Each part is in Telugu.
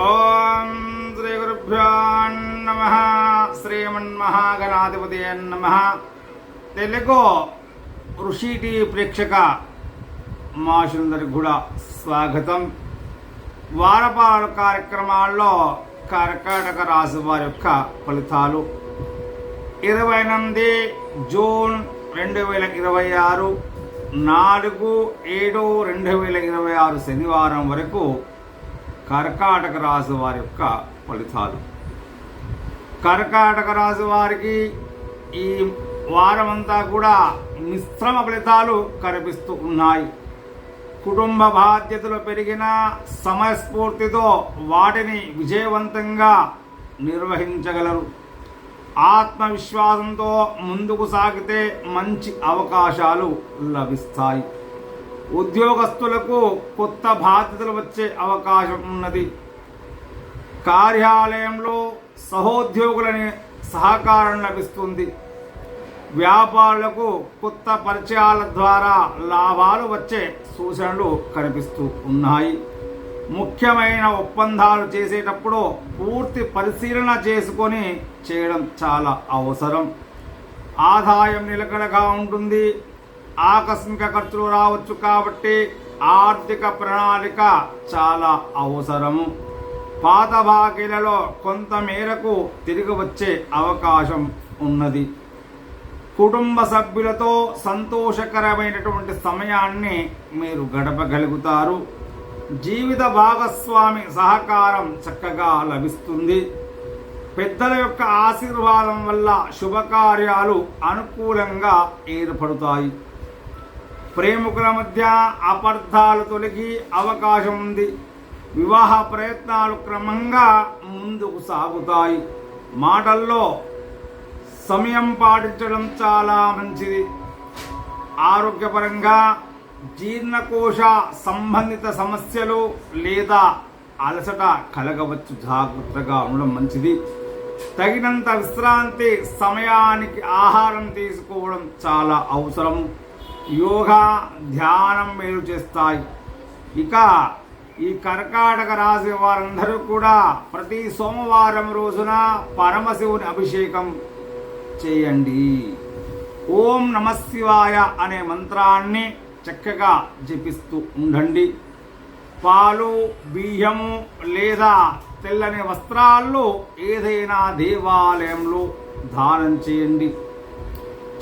ఓం శ్రీ గురుభ్యో నమః. శ్రీమన్మహాగణాధిపతయే నమః. తెలుగు ఋషి టీవీ ప్రేక్షక మాషులందరికి కూడా స్వాగతం. వారపాల కార్యక్రమాల్లో కర్కాటక రాశి వారి యొక్క ఫలితాలు 28 జూన్ 2026 4/7/2026 శనివారం వరకు కర్కాటక రాశి వారి యొక్క ఫలితాలు. కర్కాటక రాశి వారికి ఈ వారమంతా కూడా మిశ్రమ ఫలితాలు కనిపిస్తూ ఉన్నాయి. కుటుంబ బాధ్యతలు పెరిగిన సమయస్ఫూర్తితో వాటిని విజయవంతంగా నిర్వహించగలరు. ఆత్మవిశ్వాసంతో ముందుకు సాగితే మంచి అవకాశాలు లభిస్తాయి. ఉద్యోగస్తులకు కొత్త బాధ్యతలు వచ్చే అవకాశం ఉన్నది. కార్యాలయంలో సహోద్యోగులని సహకారం లభిస్తుంది. వ్యాపారులకు కొత్త పరిచయాల ద్వారా లాభాలు వచ్చే సూచనలు కనిపిస్తూ ఉన్నాయి. ముఖ్యమైన ఒప్పందాలు చేసేటప్పుడు పూర్తి పరిశీలన చేసుకొని చేయడం చాలా అవసరం. ఆదాయం నిలకడగా ఉంటుంది. ఆకస్మిక ఖర్చులు రావచ్చు కాబట్టి ఆర్థిక ప్రణాళిక చాలా అవసరము. పాత బాకీలలో కొంత మేరకు తిరిగి వచ్చే అవకాశం ఉన్నది. కుటుంబ సభ్యులతో సంతోషకరమైనటువంటి సమయాన్ని మీరు గడపగలుగుతారు. జీవిత భాగస్వామి సహకారం చక్కగా లభిస్తుంది. పెద్దల యొక్క ఆశీర్వాదం వల్ల శుభకార్యాలు అనుకూలంగా ఏర్పడతాయి. ప్రేమికుల మధ్య అపార్థాలు తొలగి అవకాశం ఉంది. వివాహ ప్రయత్నాలు క్రమంగా ముందుకు సాగుతాయి. మాటల్లో సమయం పాటించడం చాలా మంచిది. ఆరోగ్యపరంగా జీర్ణకోశ సంబంధిత సమస్యలు లేదా అలసట కలగవచ్చు. జాగ్రత్తగా ఉండడం మంచిది. తగినంత విశ్రాంతి, సమయానికి ఆహారం తీసుకోవడం చాలా అవసరం. యోగా, ధ్యానం మేలు చేస్తాయి. ఇక ఈ కర్కాటక రాశి వారందరూ కూడా ప్రతి సోమవారం రోజున పరమశివుని అభిషేకం చేయండి. ఓం నమశివాయ అనే మంత్రాన్ని చక్కగా జపిస్తూ ఉండండి. పాలు, బియ్యము లేదా తెల్లని వస్త్రాల్లో ఏదైనా దేవాలయంలో దానం చేయండి.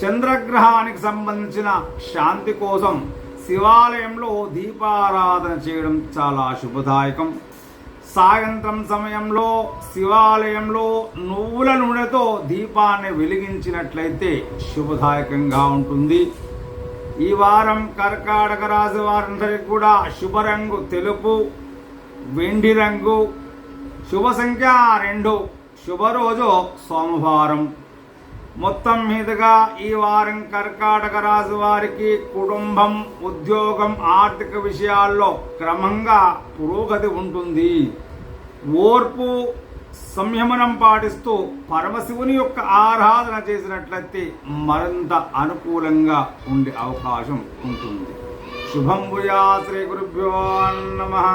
చంద్రగ్రహానికి సంబంధించిన శాంతి కోసం శివాలయంలో దీపారాధన చేయడం చాలా శుభదాయకం. సాయంత్రం సమయంలో శివాలయంలో నువ్వుల నూనెతో దీపాన్ని వెలిగించినట్లయితే శుభదాయకంగా ఉంటుంది. ఈ వారం కర్కాటక రాశి వారందరికీ కూడా శుభరంగు తెలుపు, వెండి రంగు, శుభ సంఖ్య 2, శుభరోజు సోమవారం. మొత్తం మీదుగా ఈ వారం కర్కాటక రాశి వారికి కుటుంబం, ఉద్యోగం, ఆర్థిక విషయాల్లో క్రమంగా పురోగతి ఉంటుంది. ఓర్పు, సంయమనం పాటిస్తూ పరమశివుని యొక్క ఆరాధన చేసినట్లయితే మరింత అనుకూలంగా ఉండే అవకాశం ఉంటుంది. శుభం భూయా. శ్రీ గురుభ్యో నమః.